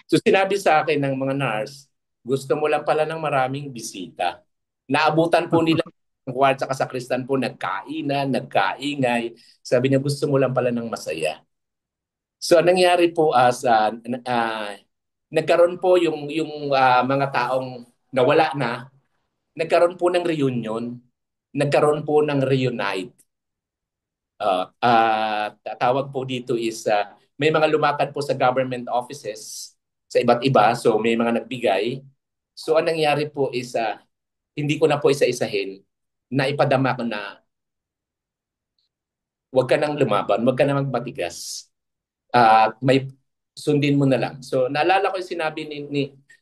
So sinabi sa akin ng mga nurse, gusto mo lang pala ng maraming bisita. Naabutan po nila ng kwarto sa kasakristan po, nagkainan, nagkaingay. Sabi niya, gusto mo lang pala ng masaya. So anong nangyari po nagkaroon po yung mga taong nawala na, nagkaroon po ng reunion, nagkaroon po ng reunite. Tawag po dito is may mga lumakad po sa government offices sa iba't iba, so may mga nagbigay. So anong nangyari po is hindi ko na po isa-isahin, na ipadama ko na wag ka nang lumaban, wag ka nang magmatigas. May sundin mo na lang. So naalala ko yung sinabi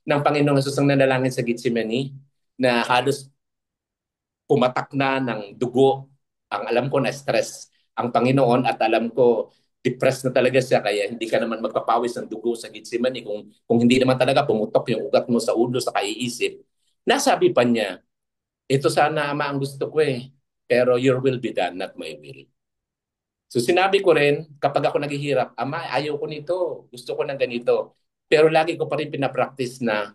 ng Panginoong Jesus ang nanalangin sa Gethsemane na halos pumatak na ng dugo. Ang alam ko na stress ang Panginoon at alam ko depressed na talaga siya kaya hindi ka naman magpapawis ng dugo sa Gethsemane kung hindi naman talaga pumutok yung ugat mo sa ulo sa kaiisip. Nasabi pa niya, ito sana Ama ang gusto ko pero your will be done, not my will. So sinabi ko rin, kapag ako naghihirap, Ama, ayaw ko nito, gusto ko ng ganito. Pero lagi ko pa rin pinapractice na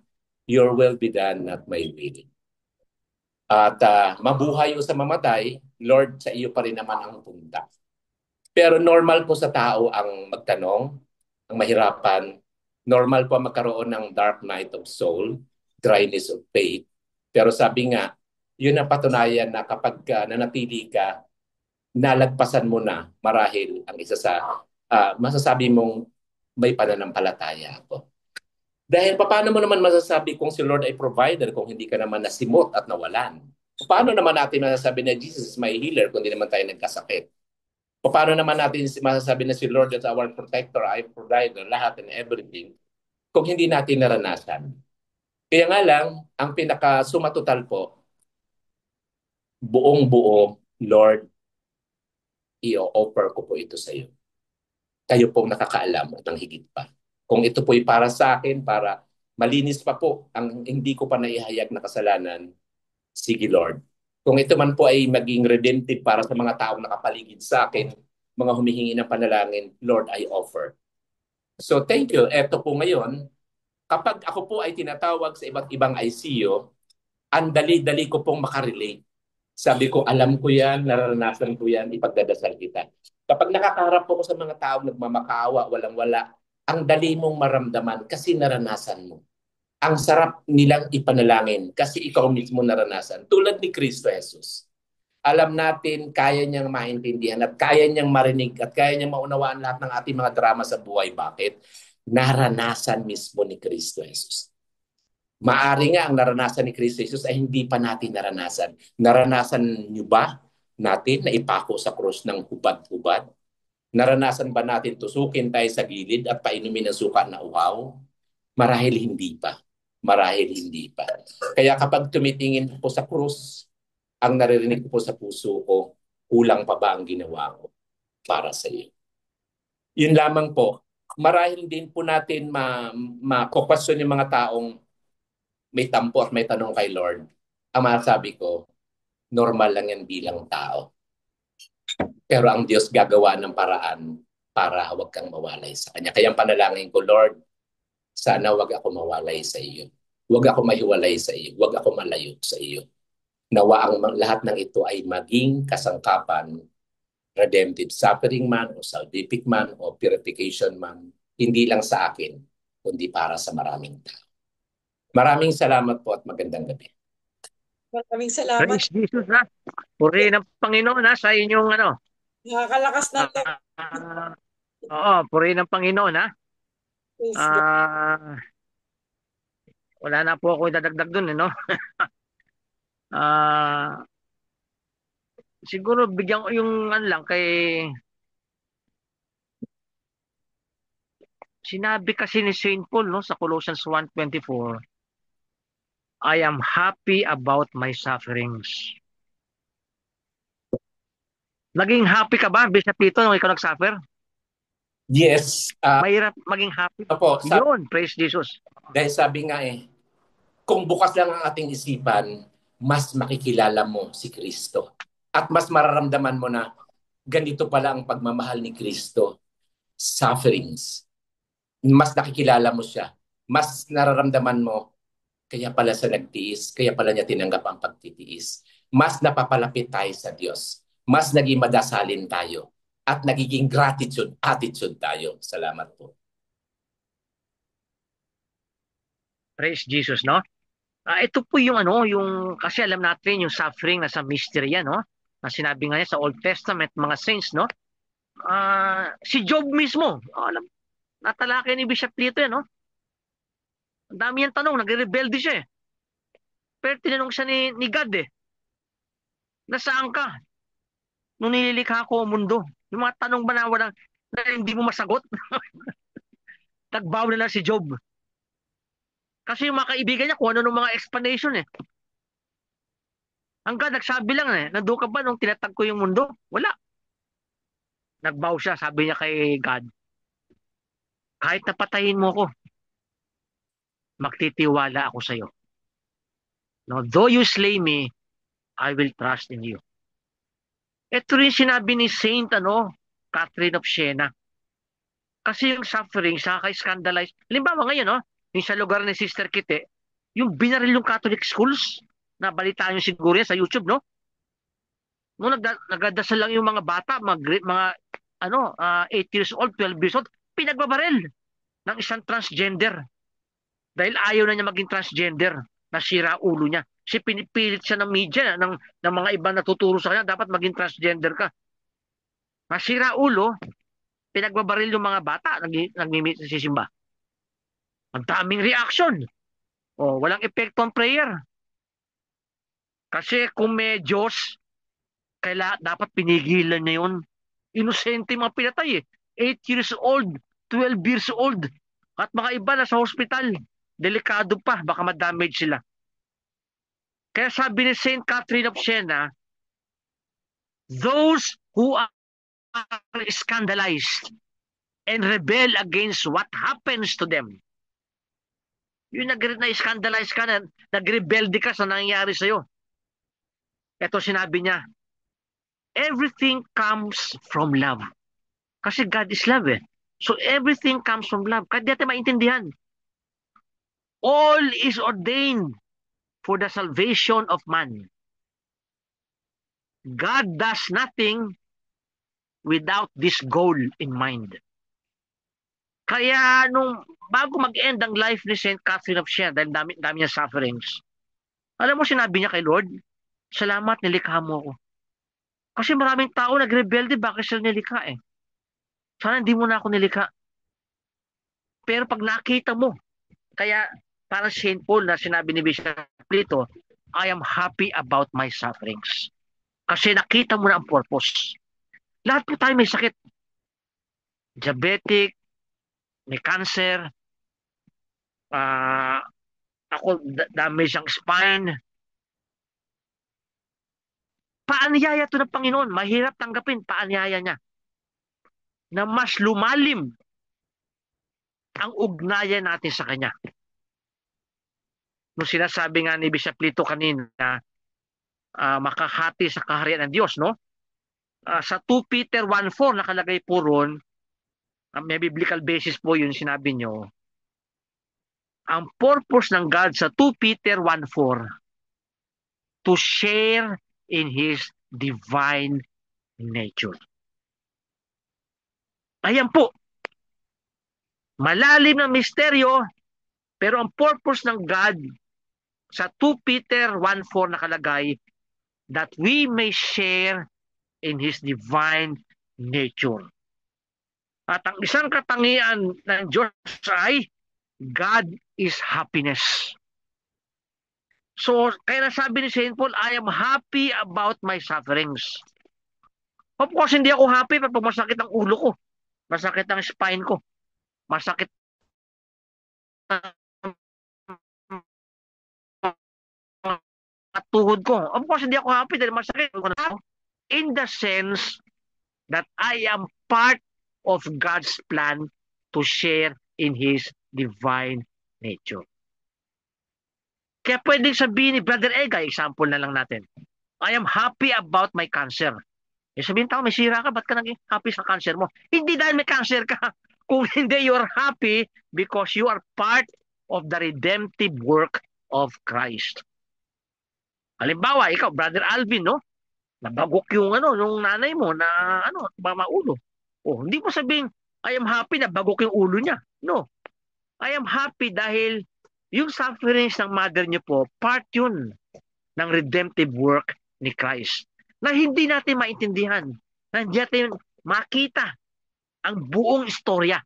your will be done, not my will. At mabuhay o sa mamatay, Lord, sa iyo pa rin naman ang punta. Pero normal po sa tao ang magtanong, ang mahirapan. Normal po magkaroon ng dark night of soul, dryness of faith. Pero sabi nga, yun ang patunayan na kapag nanatili ka, nalagpasan mo na marahil ang isa sa masasabi mong may pananampalataya ako. Dahil paano mo naman masasabi kung si Lord ay provider kung hindi ka naman nasimot at nawalan? Paano naman natin masasabi na Jesus is my healer kung hindi naman tayo nagkasakit? Paano naman natin masasabi na si Lord is our protector, our provider, lahat and everything kung hindi natin naranasan? Kaya nga lang, ang pinaka-sumatotal po, buong-buo, Lord, i-offer ko po ito sa iyo. Kayo pong nakakaalam at ang higit pa. Kung ito po'y para sa akin, para malinis pa po ang hindi ko pa naihayag na kasalanan, sige Lord. Kung ito man po ay maging redemptive para sa mga taong nakapaligid sa akin, mga humihingi ng panalangin, Lord, I offer. So thank you. Ito po ngayon, kapag ako po ay tinatawag sa iba't ibang ICU, ang dali-dali ko pong makarelate. Sabi ko, alam ko yan, naranasan ko yan, ipagdadasal kita. Kapag nakakaharap po ko sa mga taong nagmamakaawa, walang-wala, ang dali mong maramdaman kasi naranasan mo. Ang sarap nilang ipanalangin kasi ikaw mismo naranasan. Tulad ni Kristo Jesus. Alam natin, kaya niyang maintindihan at kaya niyang marinig at kaya niyang maunawaan lahat ng ating mga drama sa buhay. Bakit? Naranasan mismo ni Kristo Jesus. Maari nga ang naranasan ni Kristo Jesus ay hindi pa natin naranasan. Naranasan niyo ba natin na ipako sa krus ng hubad-hubad? Naranasan ba natin tusukin tayo sa gilid at painumin ng suka na uhaw? Marahil hindi pa. Marahil hindi pa. Kaya kapag tumitingin po sa krus, ang naririnig po sa puso ko, kulang pa ba ang ginawa ko para sa iyo? Yun lamang po. Marahil din po natin makukwestiyon yung mga taong may tampo at may tanong kay Lord. Ang masasabi ko, normal lang yan bilang tao. Pero ang Diyos gagawa ng paraan para huwag kang mawalay sa Kanya. Kaya ang panalangin ko, Lord, sana huwag ako mawalay sa iyo. Huwag ako mahiwalay sa iyo. Huwag ako malayo sa iyo. Nawa ang lahat ng ito ay maging kasangkapan, redemptive suffering man o salvific man o purification man, hindi lang sa akin, kundi para sa maraming tao. Maraming salamat po at magandang gabi. Maraming salamat. Praise Jesus ha. Purihin ng Panginoon sa inyong Nakakalakas ng oo, purihin ng Panginoon ha. Wala na po ako idadagdag dun siguro bigyan ko yung lang kay Sinabi kasi ni Saint Paul, no, sa Colossians 1:24, I am happy about my sufferings. Naging happy ka ba, Bishop Tito, nung ikaw nag-suffer? Yes. Mahirap maging happy. Opo, Yun, praise Jesus. dahil sabi nga kung bukas lang ang ating isipan, mas makikilala mo si Kristo. At mas mararamdaman mo na ganito pala ang pagmamahal ni Kristo. Sufferings. Mas nakikilala mo siya. Mas nararamdaman mo, kaya pala sa nagtiis, kaya pala niya tinanggap ang pagtitiis. Mas napapalapit tayo sa Diyos. Mas naging madasalin tayo. At nagiging gratitude, attitude tayo. Salamat po. Praise Jesus, no? Ito po yung kasi alam natin yung suffering na sa mystery yan, no? Na sinabi nga niya sa Old Testament, mga saints, no? Si Job mismo, alam, natalakay ni Bishop Lito yan, no? Ang dami yung tanong, nagre-rebelde siya eh. Pero tinanong siya ni God nasaan ka? Nung nililikha ko ang mundo. Yung mga tanong ba na hindi mo masagot? Nagbaw na lang si Job. Kasi yung mga kaibigan niya, kung ano ng mga explanation eh. Hanggang nagsabi lang nandun ka ba nung tinatag ko yung mundo? Wala. Nagbaw siya, sabi niya kay God, kahit napatayin mo ko, magtitiwala ako sa iyo. No, though you slay me, I will trust in you. Ito rin sinabi ni Saint Catherine of Siena. Kasi yung suffering, kaka-scandalize. Halimbawa ngayon, yung sa lugar ni Sister Kite, yung binaril yung Catholic schools, nabalitaan nyo siguro yan sa YouTube, no? Nung nagdadasal lang yung mga bata, mga 8 years old, 12 years old, pinagbabaril ng isang transgender. Dahil ayaw na niya maging transgender, nasira ulo niya. Kasi pinipilit siya ng media, ng mga ibang natuturo sa kanya, dapat maging transgender ka. Nasira ulo, pinagbabaril yung mga bata, nag-meet sa sisimba. Ang daming reaction. Walang epekto ang prayer. Kasi kung may Diyos, dapat pinigilan niya yun. Inosente mga pinatay 8 years old, 12 years old. At mga iba na sa hospital. Delikado pa, baka ma-damage sila. Kaya sabi ni Saint Catherine of Siena, those who are scandalized and rebel against what happens to them. Yung na-scandalize ka na, nag-rebelde ka sa nangyayari sa'yo. Ito sinabi niya, everything comes from love. Kasi God is love So everything comes from love. Kaya di natin maintindihan. All is ordained for the salvation of man. God does nothing without this goal in mind. Kaya bago mag-end ang life ni St. Catherine of Siena, dahil dami niya sufferings, alam mo sinabi niya kay Lord, salamat nilikha mo ako. Kasi maraming tao nagrebelde, bakit sila nilikha Sana hindi mo na ako nilikha. Pero pag nakita mo, kaya parang St. Paul na sinabi ni Bishop Lito, I am happy about my sufferings. Kasi nakita mo na ang purpose. Lahat po tayo may sakit. Diabetic, may cancer, ako damage ang spine. Paanyaya to ng Panginoon. Mahirap tanggapin, paanyaya niya. Na mas lumalim ang ugnayan natin sa Kanya. Nung sinasabi nga ni Bishop Lito kanina, makahati sa kaharian ng Diyos, no? Sa 2 Peter 1:4 nakalagay po ron, may biblical basis po yun sinabi nyo. Ang purpose ng God sa 2 Peter 1:4, to share in His divine nature. Ayan po. Malalim na misteryo, pero ang purpose ng God sa 2 Peter 1:4 nakalagay, that we may share in His divine nature. At ang isang katangian ng Diyos ay, God is happiness. So, kaya nasabi ni St. Paul, I am happy about my sufferings. Of course, hindi ako happy pag masakit ang ulo ko. Masakit ang spine ko. Masakit at tuhod ko. Of course, hindi ako happy dahil masakit. In the sense that I am part of God's plan to share in His divine nature. Kaya pwedeng sabihin ni Brother Egay, example na lang natin, I am happy about my cancer. Sabihin tao, may sira ka, ba't ka naging happy sa cancer mo? Hindi dahil may cancer ka. Kung hindi, you are happy because you are part of the redemptive work of Christ. Halimbawa, ikaw, Brother Alvin, no? Nabagok yung nung nanay mo na maulo. Hindi mo sabihin, I am happy na bagok yung ulo niya. No. I am happy dahil yung sufferings ng mother niyo po, part yun ng redemptive work ni Christ. Na hindi natin maintindihan. Na hindi natin makita ang buong istorya.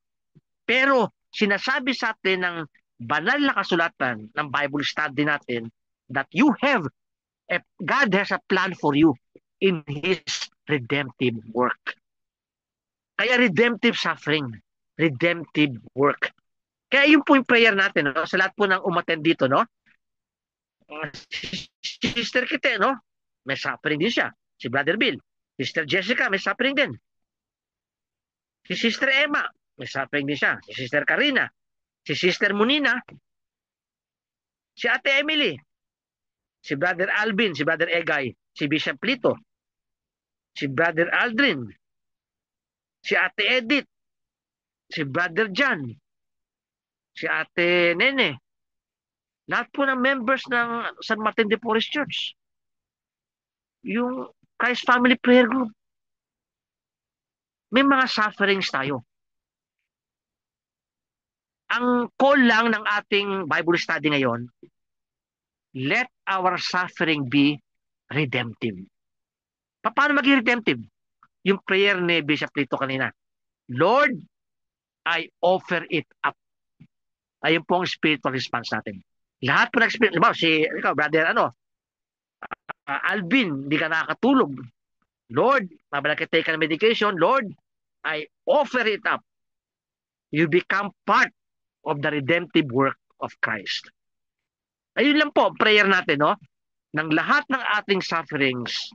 Pero sinasabi sa atin ng banal na kasulatan ng Bible study natin that God has a plan for you in His redemptive work. Kaya redemptive suffering, redemptive work. Kaya yun po yung prayer natin, no? Sa lahat po ng umattend dito, no? Sister Kite, no? May suffering din siya. Si Brother Bill. Sister Jessica, may suffering din. Si Sister Emma, may suffering din siya. Si Sister Karina. Si Sister Munina. Si Ate Emily. Si Brother Alvin, si Brother Egay. Si Bishop Lito. Si Brother Aldrin. Si Ate Edith. Si Brother John. Si Ate Nene. Lahat po ng members ng San Martin de Porres Church. Yung Christ Family Prayer Group. May mga sufferings tayo. Ang call lang ng ating Bible study ngayon, let our suffering be redemptive. Paano maging redemptive? Yung prayer ni Bishop Lito kanina. Lord, I offer it up. Ayun po ang spiritual response natin. Lahat po ng-experience. Ikaw, brother, Alvin, hindi ka nakakatulog. Lord, mabalaki take ka ng medication. Lord, I offer it up. You become part of the redemptive work of Christ. Ayun lang po, prayer natin, no? Nang lahat ng ating sufferings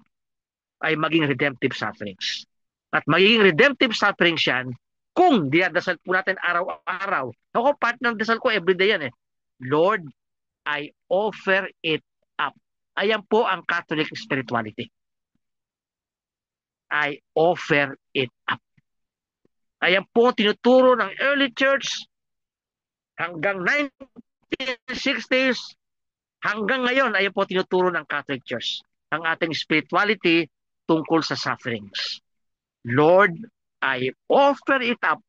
ay maging redemptive sufferings. At magiging redemptive sufferings yan kung dinadasal po natin araw-araw. Ako, part ng dasal ko, everyday yan eh. Lord, I offer it up. Ayan po ang Catholic spirituality. I offer it up. Ayan po tinuturo ng early church hanggang 1960s, hanggang ngayon, ayan po tinuturo ng Catholic Church. Ang ating spirituality tungkol sa sufferings. Lord, I offer it up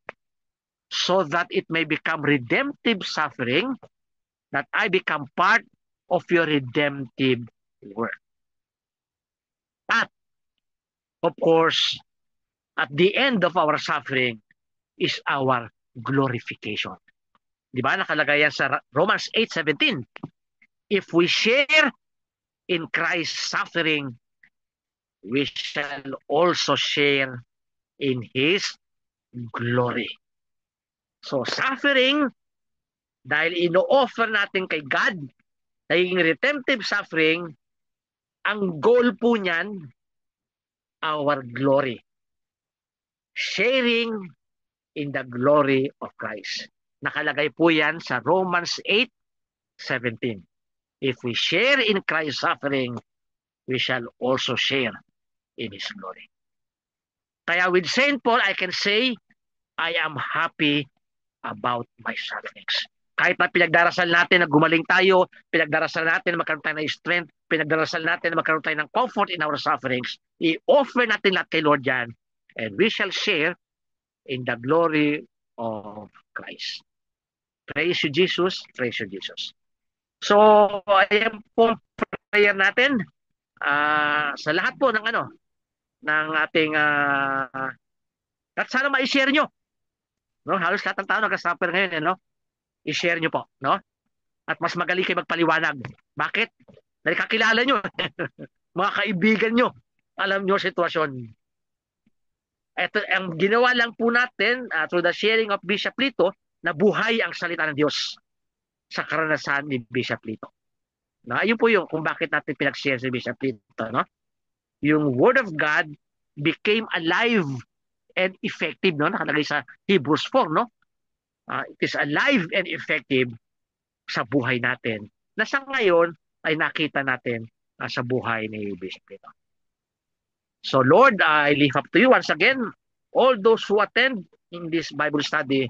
so that it may become redemptive suffering, that I become part of your redemptive work. At, of course, at the end of our suffering is our glorification. Di ba? Nakalagay yan sa Romans 8:17. If we share in Christ's suffering, we shall also share in His glory. So suffering, dahil ino-offer natin kay God, naging redemptive suffering, ang goal po niyan, our glory. Sharing in the glory of Christ. Nakalagay po yan sa Romans 8:17. If we share in Christ's suffering, we shall also share in His glory. Kaya with St. Paul, I can say, I am happy about my sufferings. Kahit na pinagdarasal natin na gumaling tayo, pinagdarasal natin na magkaroon tayo ng strength, pinagdarasal natin na magkaroon tayo ng comfort in our sufferings, i-offer natin lahat kay Lord yan, and we shall share in the glory of Christ. Praise you, Jesus. Praise you, Jesus. So, ayan po prayer natin sa lahat po ng ng ating at sana ma-share nyo. No? Halos lahat ng tao nag-suffer ngayon, no? I-share nyo po, no? At mas magaling kayo magpaliwanag. Bakit? Dahil kakilala nyo. Mga kaibigan nyo. Alam nyo sitwasyon. Ito, ang ginawa lang po natin through the sharing of Bishop Lito, na buhay ang salita ng Diyos. sa karanasan ni Bishop Lito. No, ayun po yung kung bakit natin pinag-share si Bishop Lito, no? Yung Word of God became alive and effective, no? Nakalagay sa Hebrews 4, no? It is alive and effective sa buhay natin na sa ngayon ay nakita natin sa buhay ni Bishop Lito. So Lord, I lift up to you once again all those who attend in this Bible study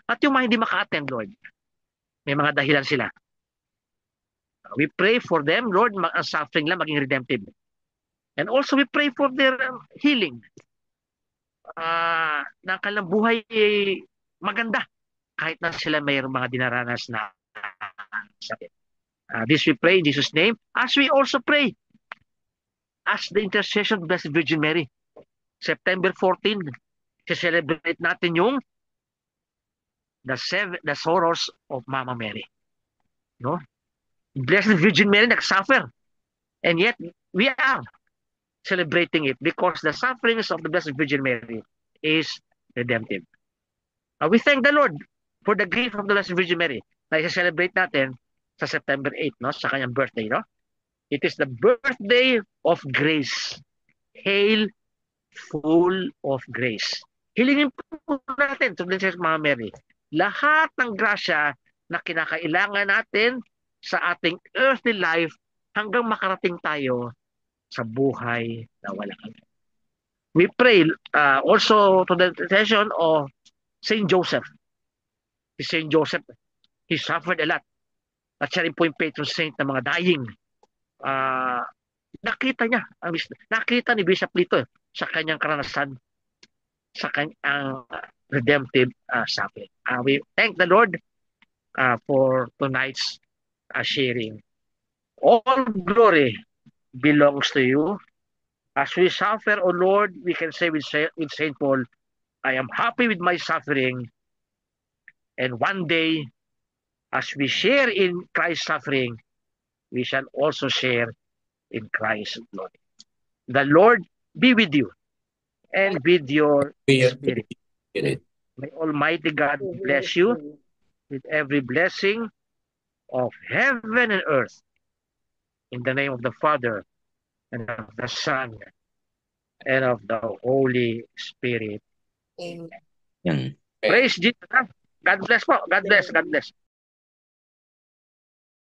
at yung mga hindi maka-attend, Lord. May mga dahilan sila. We pray for them, Lord, ang suffering lang maging redemptive. And also we pray for their healing. Na kanilang buhay maganda kahit na sila mayroong mga dinaranas na sakit. This we pray in Jesus' name. As we also pray as the intercession of Blessed Virgin Mary. September 14, celebrate natin yung the sorrows of Mama Mary. No? Blessed Virgin Mary nagsuffer. And yet, we are celebrating it because the sufferings of the Blessed Virgin Mary is redemptive. We thank the Lord for the gift of the Blessed Virgin Mary na i-celebrate natin sa September 8, no? Sa kanyang birthday, no? It is the birthday of grace. Hail, full of grace. Hilingin po natin to the Mama Mary lahat ng grasya na kinakailangan natin sa ating earthly life hanggang makarating tayo sa buhay na walang hanggan. We pray also to the intercession of Saint Joseph. Si Saint Joseph, he suffered a lot. At siya rin po yung patron saint ng mga dying. Nakita ni Bishop Lito sa kanyang karanasan, sa kanyang redemptive suffering. We thank the Lord for tonight's sharing. All glory belongs to you. As we suffer, O Lord, we can say with Saint Paul, I am happy with my suffering. And one day, as we share in Christ's suffering, we shall also share in Christ's glory. The Lord be with you and with your spirit. May Almighty God bless you with every blessing of heaven and earth. In the name of the Father, and of the Son, and of the Holy Spirit. Amen. Praise Jesus. God bless po. God bless. God bless.